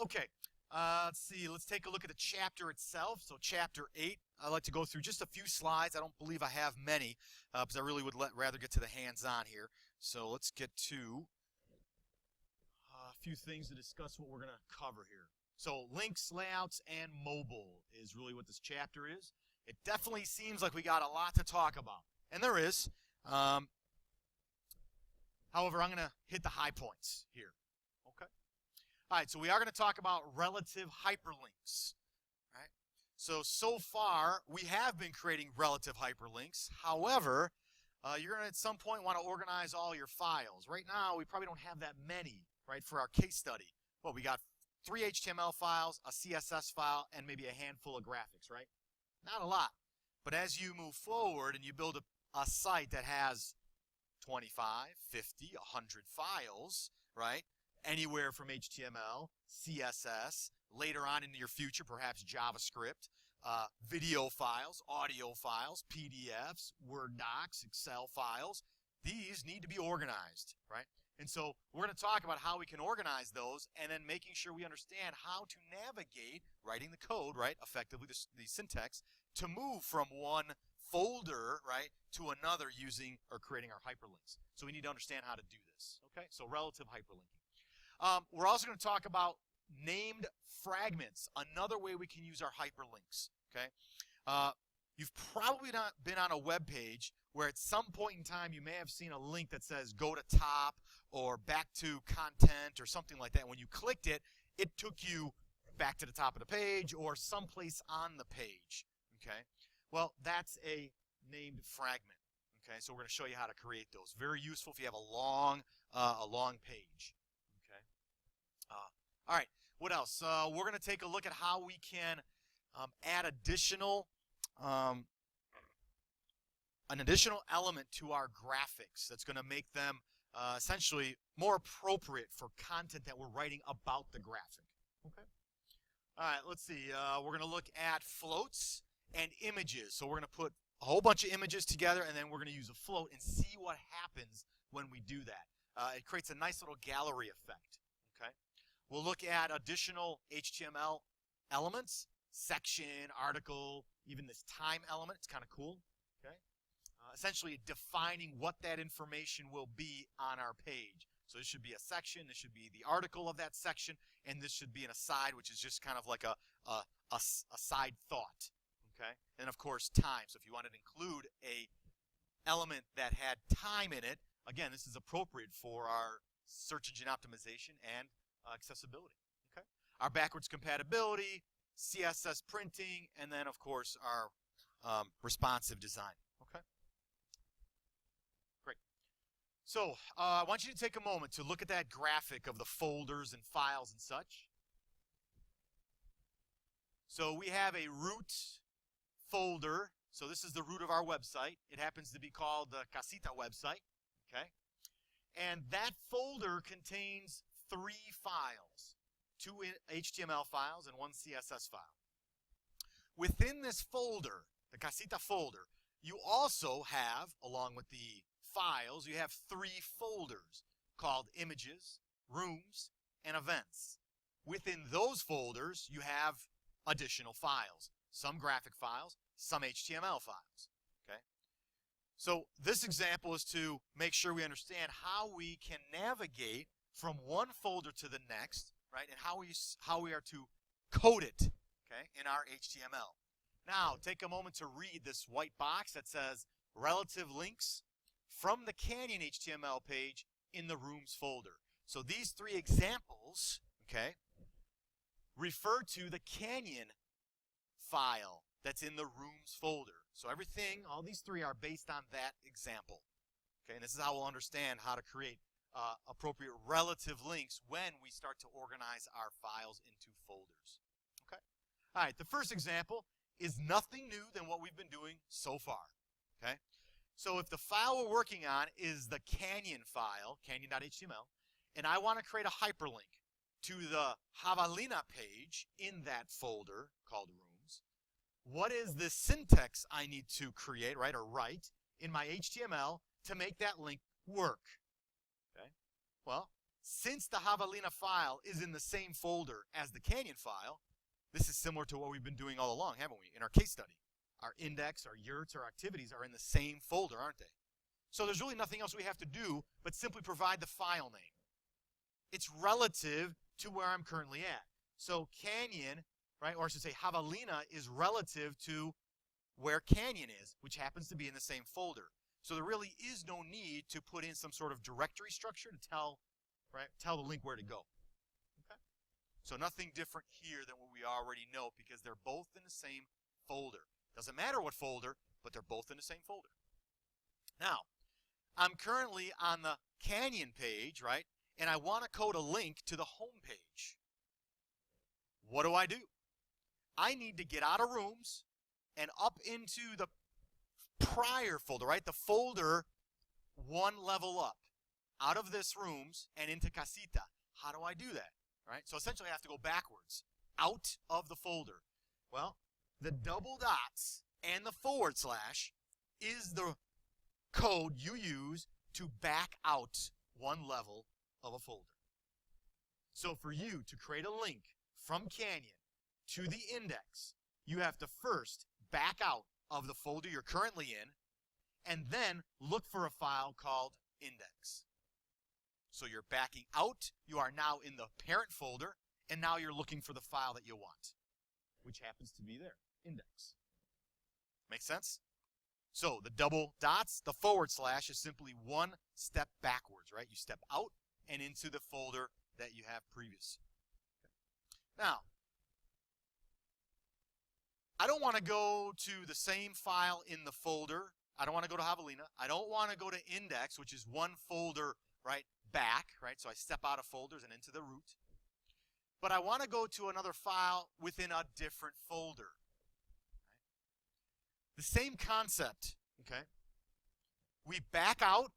Okay, let's see. Let's take a look at the chapter itself. So chapter 8, I'd like to go through just a few slides. I don't believe I have many because I really would rather get to the hands-on here. So let's get to a few things to discuss what we're going to cover here. So links, layouts, and mobile is really what this chapter is. It definitely seems like we got a lot to talk about, and there is. However, I'm going to hit the high points here. Okay. All right, so we are going to talk about relative hyperlinks. Right? So far, we have been creating relative hyperlinks. However, you're going to at some point want to organize all your files. Right now, we probably don't have that many, right, for our case study. Well, we got 3 HTML files, a CSS file, and maybe a handful of graphics, right? Not a lot. But as you move forward and you build a site that has 25, 50, 100 files, right? Anywhere from HTML, CSS, later on in your future, perhaps JavaScript, video files, audio files, PDFs, Word docs, Excel files. These need to be organized, right? And so we're going to talk about how we can organize those and then making sure we understand how to navigate, writing the code, right, effectively the syntax, to move from one folder, right, to another using or creating our hyperlinks. So we need to understand how to do this, okay? So relative hyperlinking. We're also going to talk about named fragments, another way we can use our hyperlinks, okay? You've probably not been on a web page where at some point in time you may have seen a link that says go to top or back to content or something like that. When you clicked it, it took you back to the top of the page or someplace on the page, okay? Well, that's a named fragment, okay? So we're going to show you how to create those. Very useful if you have a long page, okay? All right, what else? We're going to take a look at how we can add an additional element to our graphics that's going to make them essentially more appropriate for content that we're writing about the graphic. Okay. All right, let's see. We're going to look at floats and images. So we're going to put a whole bunch of images together, and then we're going to use a float and see what happens when we do that. It creates a nice little gallery effect. Okay. We'll look at additional HTML elements, section, article, even this time element. It's kind of cool. Okay. Essentially defining what that information will be on our page. So this should be a section, this should be the article of that section, and this should be an aside, which is just kind of like a side thought. Okay? And of course, time. So if you wanted to include a element that had time in it, again, this is appropriate for our search engine optimization and accessibility. Okay? Our backwards compatibility, CSS printing, and then of course our responsive design. Okay? Great. So I want you to take a moment to look at that graphic of the folders and files and such. So we have a root folder. So this is the root of our website. It happens to be called the Casita website. Okay? And that folder contains 3 files, 2 HTML files and 1 CSS file. Within this folder, the Casita folder, you also have, along with the files, you have 3 folders called images, rooms, and events. Within those folders, you have additional files, some graphic files, some HTML files. Okay? So this example is to make sure we understand how we can navigate from one folder to the next, right, and how we are to code it, okay, in our HTML. Now, take a moment to read this white box that says relative links from the Canyon HTML page in the rooms folder. So these 3 examples, okay, refer to the Canyon file that's in the rooms folder. So everything, all these 3 are based on that example. Okay, and this is how we'll understand how to create appropriate relative links when we start to organize our files into folders. Okay? All right, the first example is nothing new than what we've been doing so far. Okay? So if the file we're working on is the Canyon file, canyon.html, and I want to create a hyperlink to the Javelina page in that folder called Rooms, what is the syntax I need to create, right, or write in my HTML to make that link work? Okay? Well, since the Javelina file is in the same folder as the Canyon file, this is similar to what we've been doing all along, haven't we, in our case study. Our index, our yurts, our activities are in the same folder, aren't they? So there's really nothing else we have to do but simply provide the file name. It's relative to where I'm currently at. So Canyon, right, or I should say Javelina is relative to where Canyon is, which happens to be in the same folder. So there really is no need to put in some sort of directory structure to tell the link where to go. Okay? So nothing different here than what we already know because they're both in the same folder. Doesn't matter what folder, but they're both in the same folder. Now, I'm currently on the Canyon page, right? And I want to code a link to the home page. What do? I need to get out of rooms and up into the prior folder, right? The folder one level up out of this rooms and into casita. How do I do that? Right? So essentially I have to go backwards out of the folder. Well, the double dots and the forward slash is the code you use to back out one level of a folder. So for you to create a link from Canyon to the index, you have to first back out of the folder you're currently in and then look for a file called index. So you're backing out, you are now in the parent folder, and now you're looking for the file that you want, which happens to be there, index. Make sense? So the double dots, the forward slash is simply one step backwards, right? You step out and into the folder that you have previous. Now, I don't want to go to the same file in the folder. I don't want to go to Javelina. I don't want to go to index, which is one folder, right, back, right? So I step out of folders and into the root. But I want to go to another file within a different folder. Right? The same concept, okay? We back out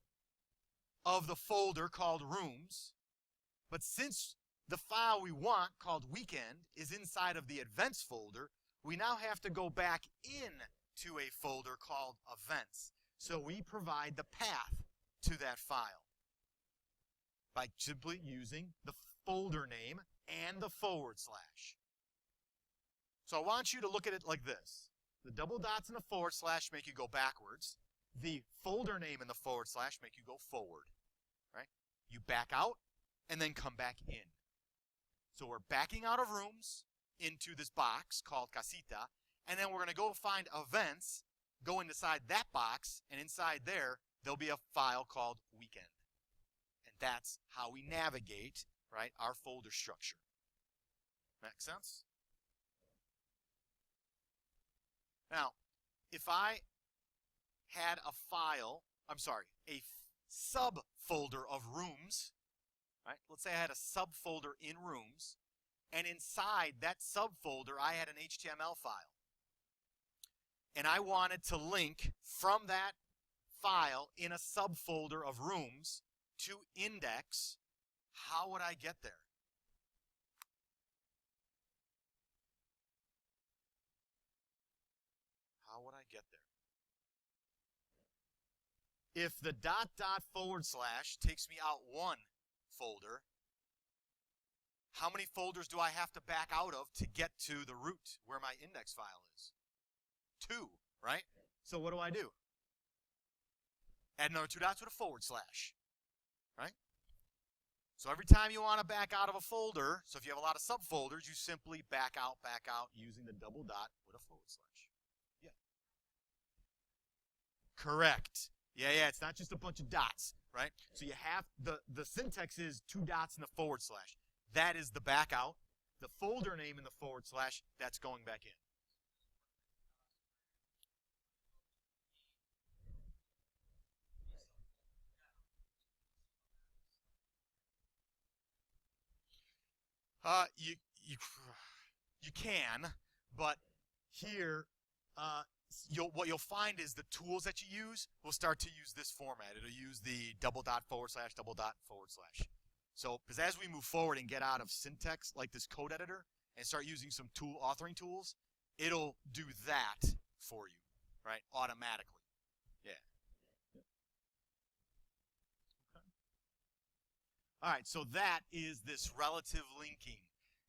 of the folder called rooms, but since the file we want called weekend is inside of the events folder, we now have to go back in to a folder called events. So we provide the path to that file by simply using the folder name and the forward slash. So I want you to look at it like this. The double dots and the forward slash make you go backwards. The folder name and the forward slash make you go forward. Right? You back out and then come back in. So we're backing out of rooms into this box called casita, and then we're going to go find events, go inside that box, and inside there'll be a file called weekend. And that's how we navigate, right, our folder structure. Make sense? Now, if I had a subfolder of rooms, right? Let's say I had a subfolder in rooms, and inside that subfolder I had an HTML file. And I wanted to link from that file in a subfolder of rooms to index. How would I get there? How would I get there? If the ... forward slash takes me out one folder, how many folders do I have to back out of to get to the root where my index file is? 2, right? So what do? Add another 2 dots with a forward slash, right? So every time you want to back out of a folder, so if you have a lot of subfolders, you simply back out using the double dot with a forward slash. Yeah. Correct. Yeah, it's not just a bunch of dots, right? So you have, the syntax is 2 dots and a forward slash. That is the back out. The folder name in the forward slash, that's going back in. You can, but here, what you'll find is the tools that you use will start to use this format. It'll use the double dot forward slash, double dot forward slash. So, because as we move forward and get out of syntax like this code editor and start using some authoring tools, it'll do that for you, right, automatically. Yeah. All right, so that is this relative linking.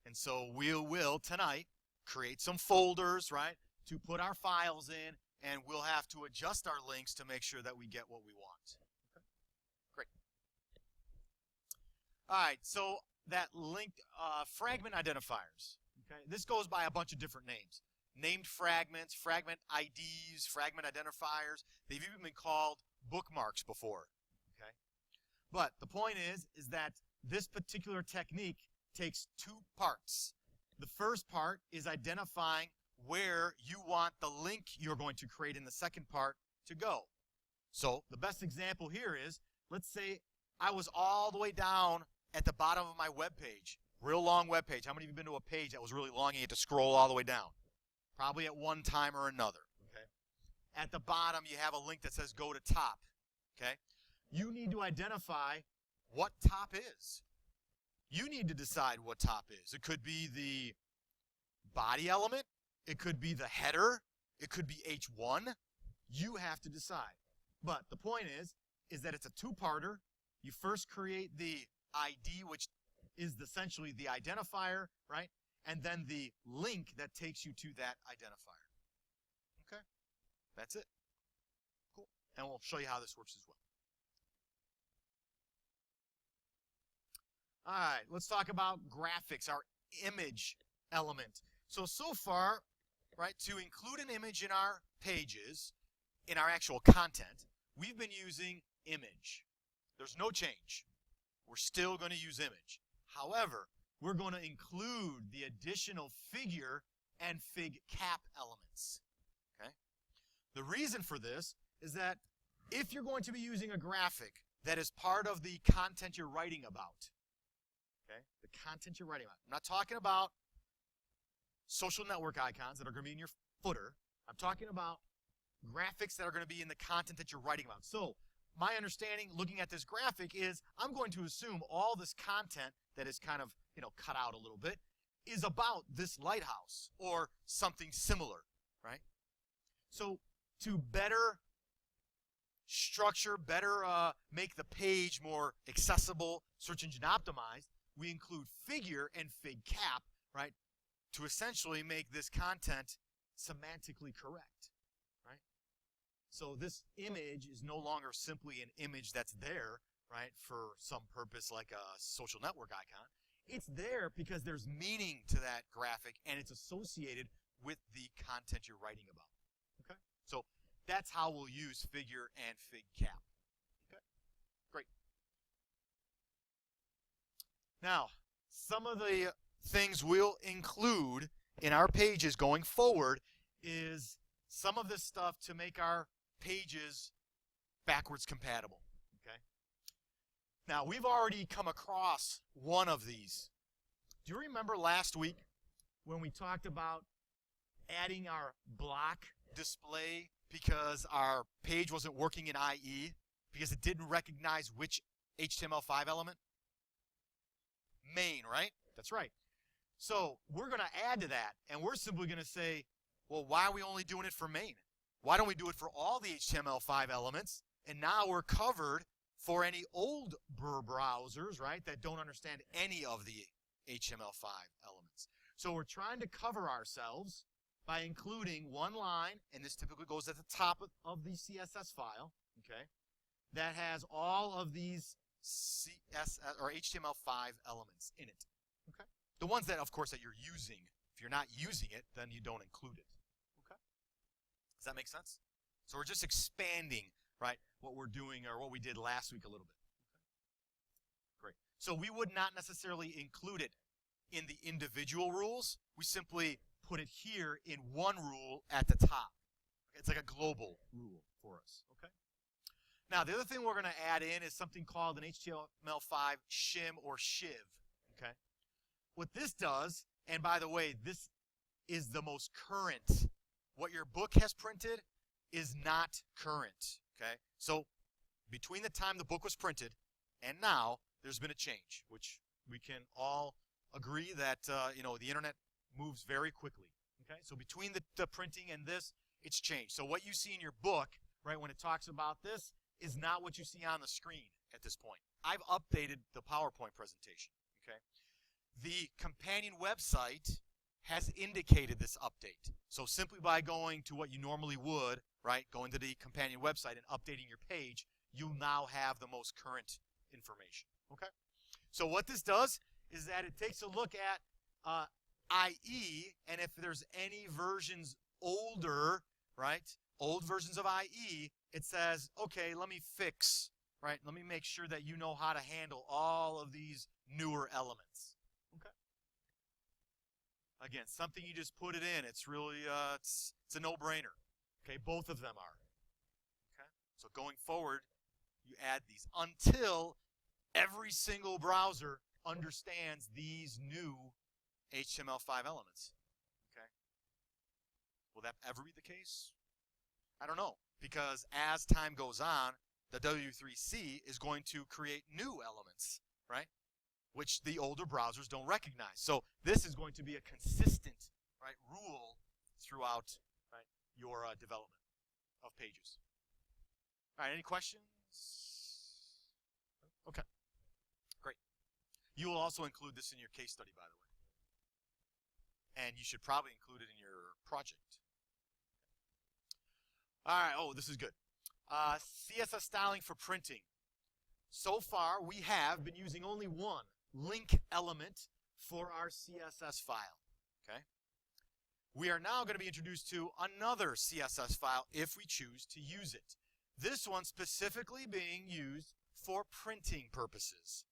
And so we will tonight create some folders, right, to put our files in, and we'll have to adjust our links to make sure that we get what we want. Okay, great. All right, so that linked fragment identifiers. Okay, this goes by a bunch of different names. Named fragments, fragment IDs, fragment identifiers. They've even been called bookmarks before. Okay, but the point is that this particular technique takes two parts. The first part is identifying where you want the link you're going to create in the second part to go. So the best example here is, let's say I was all the way down at the bottom of my web page, real long web page. How many of you have been to a page that was really long and you had to scroll all the way down? Probably at one time or another. Okay. At the bottom you have a link that says go to top. Okay. You need to identify what top is. You need to decide what top is. It could be the body element. It could be the header. It could be H1. You have to decide. But the point is that it's a two-parter. You first create the ID, which is essentially the identifier, right? And then the link that takes you to that identifier. Okay? That's it. Cool. And we'll show you how this works as well. All right, let's talk about graphics, our image element. So far, right, to include an image in our pages, in our actual content, we've been using image. There's no change. We're still going to use image. However, we're going to include the additional figure and fig cap elements. Okay? The reason for this is that if you're going to be using a graphic that is part of the content you're writing about, okay, the content you're writing about, I'm not talking about social network icons that are going to be in your footer. I'm talking about graphics that are going to be in the content that you're writing about. So my understanding looking at this graphic is I'm going to assume all this content that is kind of, cut out a little bit is about this lighthouse or something similar, right? So to better structure, better make the page more accessible, search engine optimized, we include figure and fig cap, right, to essentially make this content semantically correct, right? So this image is no longer simply an image that's there, right, for some purpose like a social network icon. It's there because there's meaning to that graphic and it's associated with the content you're writing about, okay? So that's how we'll use figure and fig cap, okay? Great. Now, some of the things we'll include in our pages going forward is some of this stuff to make our pages backwards compatible. Okay. Now, we've already come across one of these. Do you remember last week when we talked about adding our block display because our page wasn't working in IE because it didn't recognize which HTML5 element? Main, right? That's right. So we're going to add to that, and we're simply going to say, well, why are we only doing it for main? Why don't we do it for all the HTML5 elements? And now we're covered for any old browsers, right, that don't understand any of the HTML5 elements. So we're trying to cover ourselves by including one line, and this typically goes at the top of the CSS file, okay, that has all of these CSS or HTML5 elements in it. Okay? The ones that, of course, that you're using. If you're not using it, then you don't include it. Okay? Does that make sense? So we're just expanding, right, what we're doing or what we did last week a little bit. Okay? Great. So we would not necessarily include it in the individual rules. We simply put it here in one rule at the top. It's like a global rule for us. Okay? Now, the other thing we're going to add in is something called an HTML5 shim or shiv. Okay? What this does, and by the way, this is the most current. What your book has printed is not current. Okay? So between the time the book was printed and now, there's been a change, which we can all agree that the internet moves very quickly. Okay? So between the printing and this, it's changed. So what you see in your book, right, when it talks about this, is not what you see on the screen at this point. I've updated the PowerPoint presentation, okay? The companion website has indicated this update. So simply by going to what you normally would, right, going to the companion website and updating your page, you now have the most current information, okay? So what this does is that it takes a look at IE, and if there's any versions older, right, old versions of IE, it says, okay, let me fix, right, let me make sure that you know how to handle all of these newer elements, okay? Again, something you just put it in. It's really, it's a no-brainer, okay? Both of them are, okay? So going forward, you add these until every single browser understands these new HTML5 elements, okay? Will that ever be the case? I don't know, because as time goes on, the W3C is going to create new elements, right, which the older browsers don't recognize. So this is going to be a consistent, right, rule throughout, right, your development of pages. All right, any questions? Okay, great. You will also include this in your case study, by the way. And you should probably include it in your project. All right, oh, this is good. CSS styling for printing. So far, we have been using only one link element for our CSS file, okay? We are now going to be introduced to another CSS file if we choose to use it. This one specifically being used for printing purposes.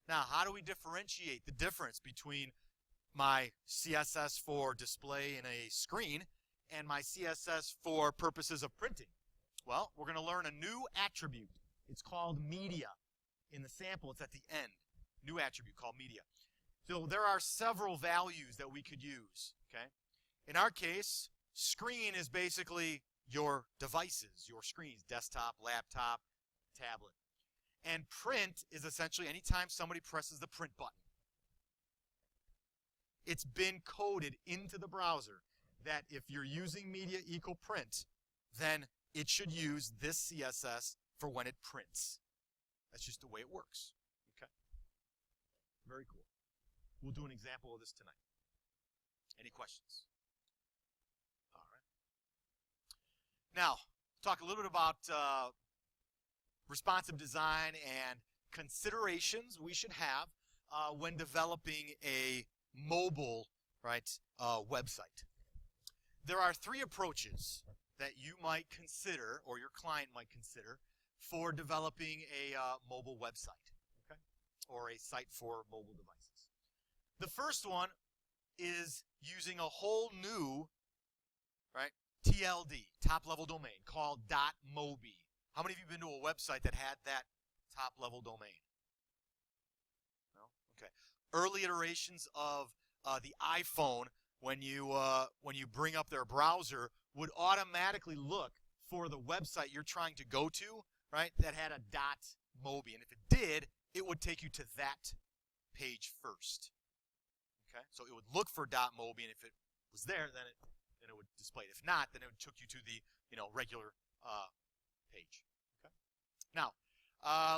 Now, how do we differentiate the difference between my CSS for display in a screen and my CSS for purposes of printing? Well, we're going to learn a new attribute. It's called media. In the sample, it's at the end. New attribute called media. So there are several values that we could use, okay? In our case, screen is basically your devices, your screens, desktop, laptop, tablet. And print is essentially anytime somebody presses the print button. It's been coded into the browser that if you're using media equal print, then it should use this CSS for when it prints. That's just the way it works. Okay? Very cool. We'll do an example of this tonight. Any questions? All right. Now, talk a little bit about responsive design and considerations we should have when developing a mobile, right, website. There are three approaches that you might consider, or your client might consider, for developing a mobile website, okay, or a site for mobile devices. The first one is using a whole new, right, TLD, top-level domain, called .mobi. How many of you have been to a website that had that top-level domain? No? Okay. Early iterations of the iPhone, when you bring up their browser, would automatically look for the website you're trying to go to, right, that had a .mobi. And if it did, it would take you to that page first. Okay? So it would look for .mobi, and if it was there, then it would display it. If not, then it would took you to the, regular page. Okay? Now,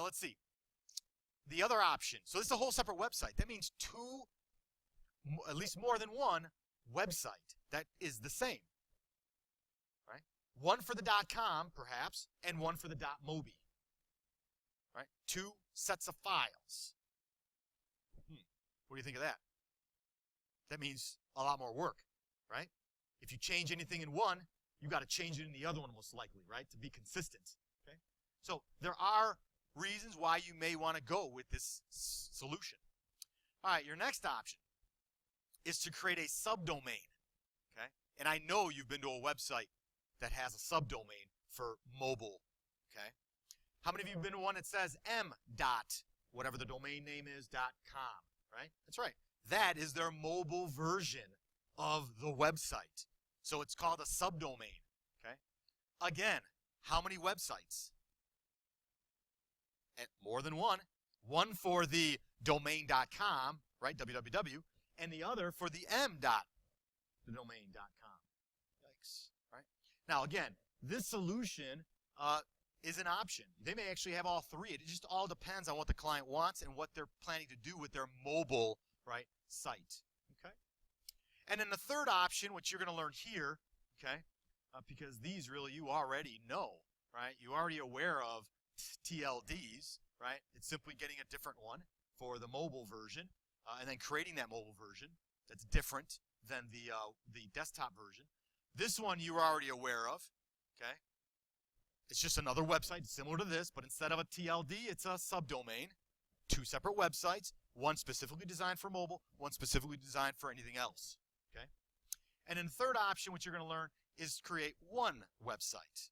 let's see. The other option. So this is a whole separate website. That means at least more than one website that is the same. Right? One for the .com, perhaps, and one for the .mobi. Right? Two sets of files. What do you think of that? That means a lot more work, right? If you change anything in one, you've got to change it in the other one most likely, right, to be consistent. Okay? So there are reasons why you may want to go with this solution. All right, your next option is to create a subdomain. Okay? And I know you've been to a website that has a subdomain for mobile. Okay? How many of you have been to one that says m dot, whatever the domain name is, .com, right? That's right. That is their mobile version of the website. So it's called a subdomain. Okay? Again, how many websites? More than one. One for the domain.com, right, www, and the other for the the domain.com. Yikes, right? Now, again, this solution is an option. They may actually have all three. It just all depends on what the client wants and what they're planning to do with their mobile, right, site. Okay. And then the third option, which you're going to learn here, okay, because these really you already know, right? You're already aware of TLDs, right? It's simply getting a different one for the mobile version, and then creating that mobile version that's different than the desktop version. This one you're already aware of, okay? It's just another website similar to this, but instead of a TLD, it's a subdomain. Two separate websites, one specifically designed for mobile, one specifically designed for anything else, okay? And then the third option, which you're going to learn, is create one website.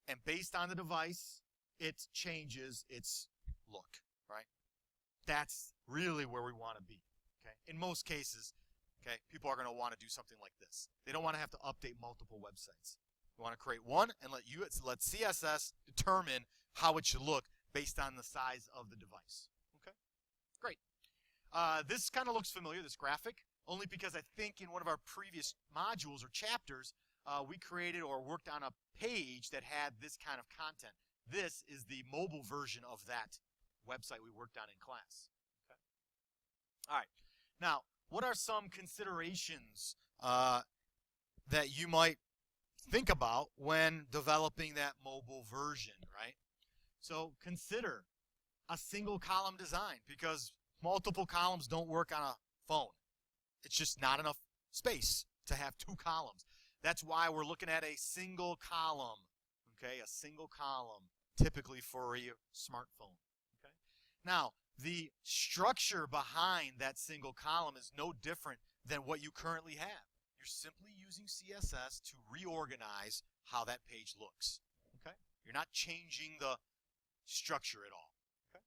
And based on the device, it changes its look, right? That's really where we want to be, okay? In most cases, okay, people are going to want to do something like this. They don't want to have to update multiple websites. You want to create one and let CSS determine how it should look based on the size of the device. Okay, great. This kind of looks familiar, this graphic, only because I think in one of our previous modules or chapters, we created or worked on a page that had this kind of content. This is the mobile version of that website we worked on in class. Okay. All right. Now, what are some considerations that you might think about when developing that mobile version, right? So consider a single column design, because multiple columns don't work on a phone. It's just not enough space to have two columns. That's why we're looking at a single column, okay? A single column, typically for a smartphone, okay? Now, the structure behind that single column is no different than what you currently have. You're simply using CSS to reorganize how that page looks, okay? You're not changing the structure at all, okay?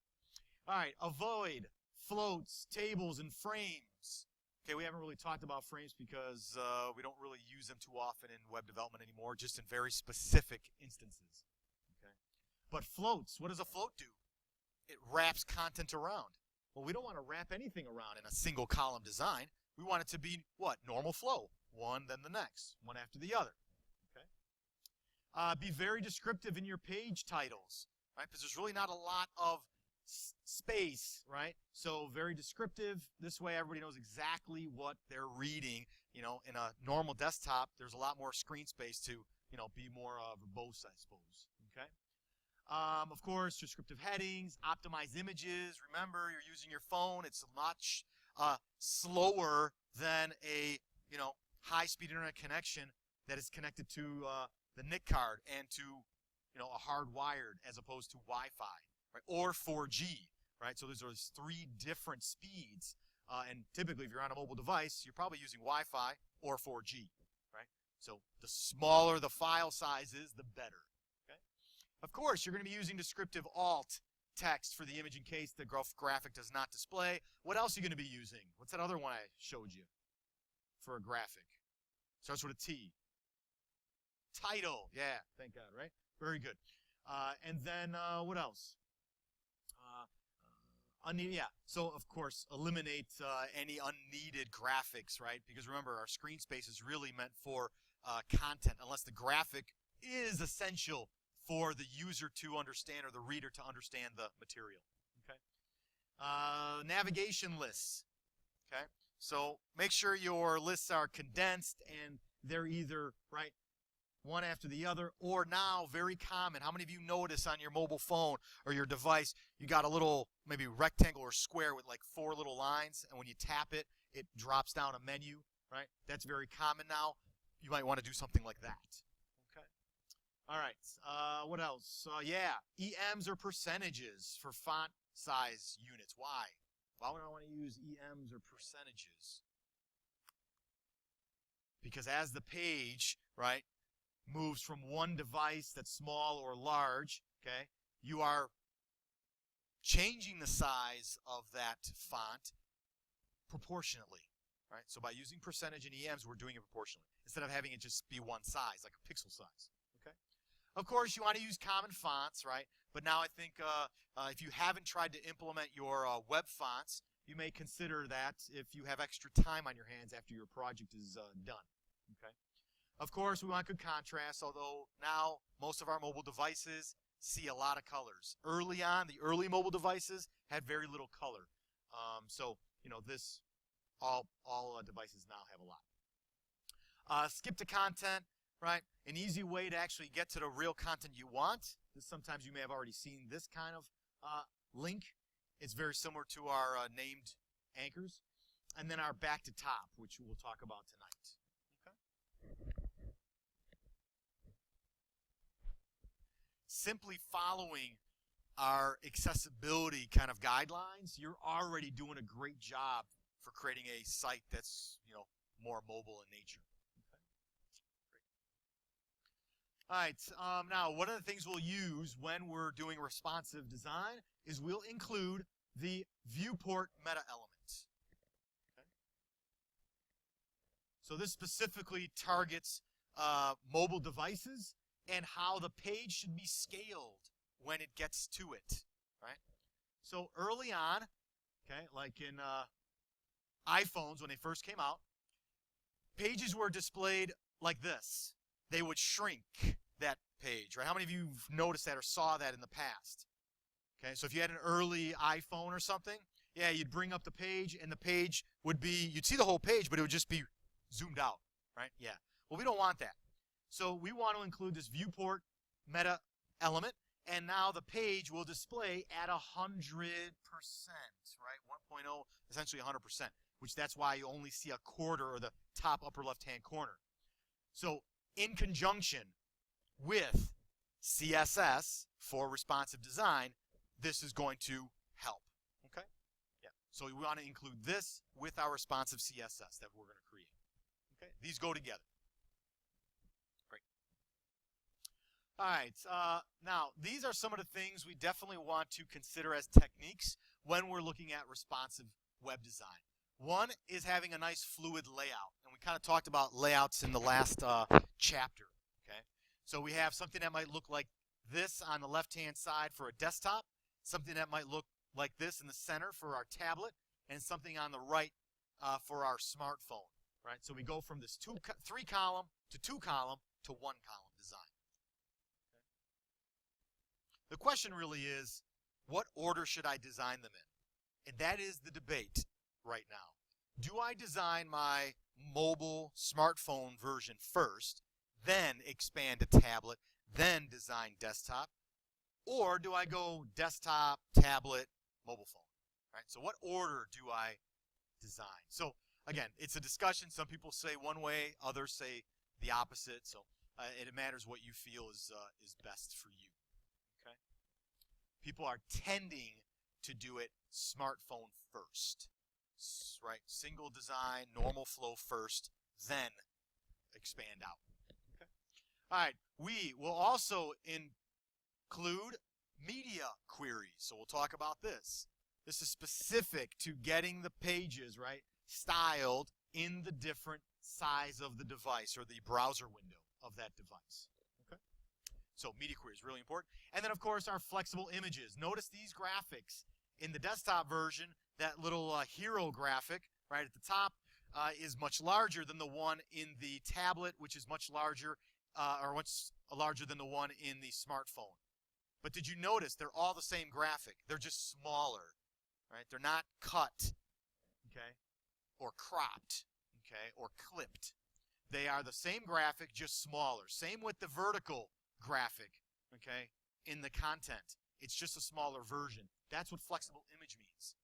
All right, avoid floats, tables, and frames. Okay, we haven't really talked about frames because we don't really use them too often in web development anymore, just in very specific instances, okay? But floats, what does a float do? It wraps content around. Well, we don't want to wrap anything around in a single column design. We want it to be, what? Normal flow. One, then the next. One after the other. Okay. Be very descriptive in your page titles, right? Because there's really not a lot of space, right? So very descriptive. This way everybody knows exactly what they're reading. You know, in a normal desktop, there's a lot more screen space to, you know, be more verbose, I suppose. Okay. Of course, descriptive headings, optimize images. Remember, you're using your phone. It's much slower than a, you know, high-speed internet connection that is connected to the NIC card and to, you know, a hardwired as opposed to Wi-Fi, right? Or 4G, right? So there's those three different speeds. And typically, if you're on a mobile device, you're probably using Wi-Fi or 4G, right? So the smaller the file size is, the better. Of course, you're going to be using descriptive alt text for the image in case the graphic does not display. What else are you going to be using? What's that other one I showed you for a graphic? Starts with a T. Title. Yeah, thank God, right? Very good. And then what else? Yeah, so of course, eliminate any unneeded graphics, right? Because remember, our screen space is really meant for content, unless the graphic is essential for the user to understand or the reader to understand the material, okay? Navigation lists, okay? So make sure your lists are condensed and they're either, right, one after the other, or now, very common, how many of you notice on your mobile phone or your device, you got a little maybe rectangle or square with like 4 little lines, and when you tap it, it drops down a menu, right? That's very common now. You might want to do something like that. All right, what else? Yeah, EMs or percentages for font size units. Why? Why would I want to use EMs or percentages? Because as the page, right, moves from one device that's small or large, okay, you are changing the size of that font proportionately, right? So by using percentage and EMs, we're doing it proportionally, instead of having it just be one size, like a pixel size. Of course, you want to use common fonts, right? But now I think if you haven't tried to implement your web fonts, you may consider that if you have extra time on your hands after your project is done, okay? Of course, we want good contrast, although now most of our mobile devices see a lot of colors. Early on, the early mobile devices had very little color. So, you know, all devices now have a lot. Skip to content, right? An easy way to actually get to the real content you want. Sometimes you may have already seen this kind of link. It's very similar to our named anchors. And then our back to top, which we'll talk about tonight. Okay. Simply following our accessibility kind of guidelines, you're already doing a great job for creating a site that's, you know, more mobile in nature. Okay. Great. All right. Now, one of the things we'll use when we're doing responsive design is we'll include the viewport meta element. Okay. So this specifically targets mobile devices and how the page should be scaled when it gets to it, right? So early on, okay, like in iPhones when they first came out, pages were displayed like this. They would shrink that page, right? How many of you have noticed that or saw that in the past? Okay, so if you had an early iPhone or something, yeah, you'd bring up the page and the page would be, you'd see the whole page, but it would just be zoomed out, right? Yeah. Well, we don't want that. So we want to include this viewport meta element, and now the page will display at 100%, right? 1.0, essentially 100%, which that's why you only see a quarter or the top upper left-hand corner. So in conjunction with CSS for responsive design, this is going to help, okay? Yeah. So we want to include this with our responsive CSS that we're going to create, okay? These go together. Great. All right, now these are some of the things we definitely want to consider as techniques when we're looking at responsive web design. One is having a nice fluid layout, and we kind of talked about layouts in the last chapter, okay? So we have something that might look like this on the left-hand side for a desktop, something that might look like this in the center for our tablet, and something on the right for our smartphone, right? So we go from this 3-column to 2-column to 1-column design. Okay. The question really is, what order should I design them in? And that is the debate right now. Do I design my mobile smartphone version first, then expand to tablet, then design desktop? Or do I go desktop, tablet, mobile phone, right? So what order do I design? So again, it's a discussion. Some people say one way, others say the opposite. So it matters what you feel is best for you, okay? People are tending to do it smartphone first, right? Single design, normal flow first, then expand out, okay? All right, we will also include media queries. So we'll talk about this. This is specific to getting the pages, right, styled in the different size of the device or the browser window of that device. Okay? So media queries, really important. And then, of course, our flexible images. Notice these graphics. In the desktop version, that little hero graphic right at the top is much larger than the one in the tablet, which is much larger or much larger than the one in the smartphone. But did you notice they're all the same graphic? They're just smaller, right? They're not cut, okay, or cropped, okay, or clipped. They are the same graphic, just smaller. Same with the vertical graphic, okay, in the content. It's just a smaller version. That's what flexible image means.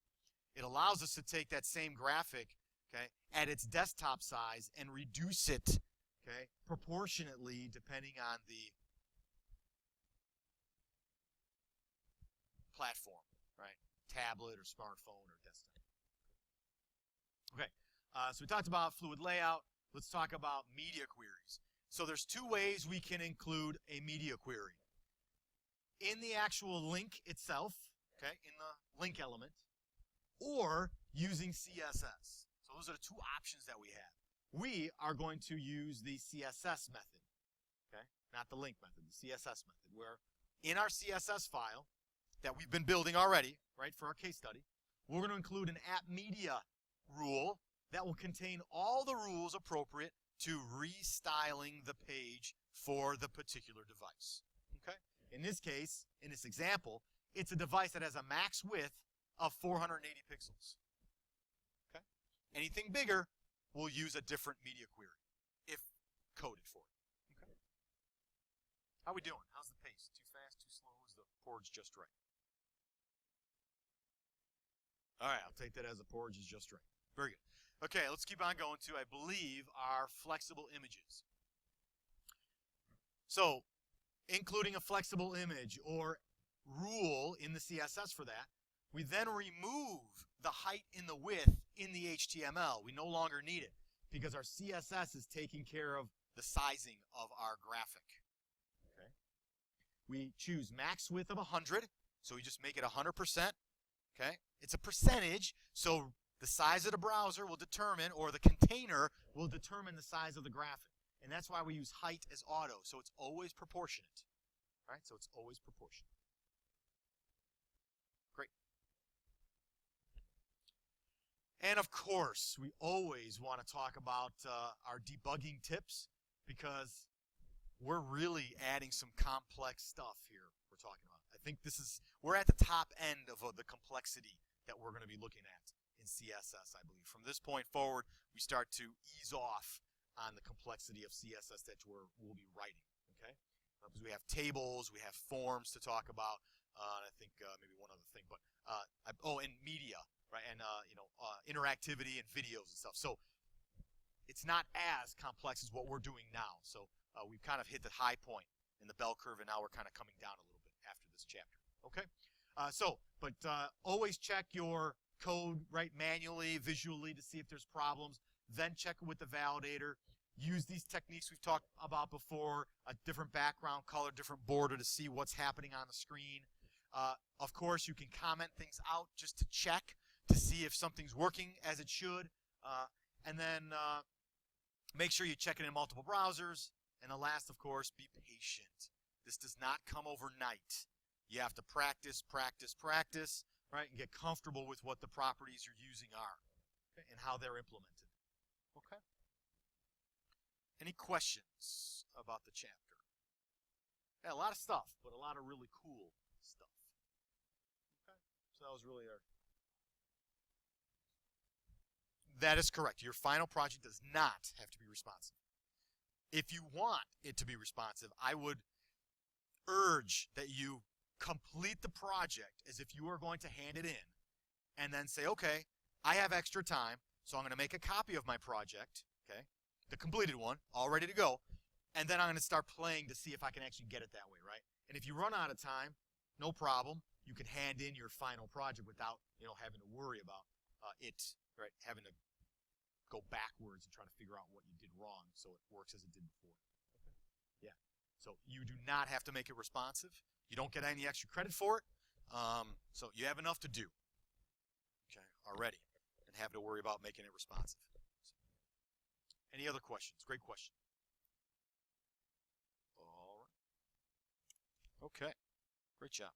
It allows us to take that same graphic, okay, at its desktop size and reduce it, okay, proportionately depending on the platform, right? Tablet or smartphone or desktop. Okay, so we talked about fluid layout. Let's talk about media queries. So there's two ways we can include a media query. In the actual link itself, okay, in the link element, or using CSS. So those are the two options that we have. We are going to use the CSS method, okay, not the link method, the CSS method, where in our CSS file that we've been building already, right, for our case study, we're going to include an app media rule that will contain all the rules appropriate to restyling the page for the particular device. Okay? In this case, in this example, it's a device that has a max width of 480 pixels. Okay? Anything bigger, we'll use a different media query if coded for it. Okay? How we doing? How's the pace? Too fast, too slow? Is the porridge just right? All right, I'll take that as the porridge is just right. Very good. Okay, let's keep on going to, I believe, our flexible images. So, including a flexible image or rule in the CSS for that, we then remove the height and the width in the HTML. We no longer need it because our CSS is taking care of the sizing of our graphic. Okay. We choose max width of 100, so we just make it 100%. Okay. It's a percentage, so the size of the browser will determine, or the container will determine the size of the graphic. And that's why we use height as auto, so it's always proportionate. Right? So it's always proportionate. Great. And of course, we always want to talk about our debugging tips because we're really adding some complex stuff here we're talking about. I think we're at the top end of the complexity that we're going to be looking at in CSS, I believe. From this point forward, we start to ease off on the complexity of CSS that we'll be writing, okay? Because we have tables, we have forms to talk about, and I think maybe one other thing, but and media, right? And interactivity and videos and stuff. So it's not as complex as what we're doing now. So we've kind of hit the high point in the bell curve, and now we're kind of coming down a little bit after this chapter, okay? But always check your code, right, manually, visually to see if there's problems. Then check it with the validator. Use these techniques we've talked about before, a different background color, different border to see what's happening on the screen. Of course, you can comment things out just to check to see if something's working as it should. And then make sure you check it in multiple browsers. And the last, of course, be patient. This does not come overnight. You have to practice, practice, practice, right, and get comfortable with what the properties you're using are, okay, and how they're implemented. Okay? Any questions about the chapter? Yeah, a lot of stuff, but a lot of really cool stuff. Okay? So that was really our... That is correct. Your final project does not have to be responsive. If you want it to be responsive, I would urge that you complete the project as if you are going to hand it in and then say, okay, I have extra time, so I'm going to make a copy of my project, okay, the completed one, all ready to go, and then I'm going to start playing to see if I can actually get it that way, right? And if you run out of time, no problem. You can hand in your final project without, having to worry about right, having to go backwards and try to figure out what you did wrong so it works as it did before. Okay. Yeah. So you do not have to make it responsive. You don't get any extra credit for it. So you have enough to do, okay, already, and have to worry about making it responsive. So, any other questions? Great question. All right. Okay. Great job.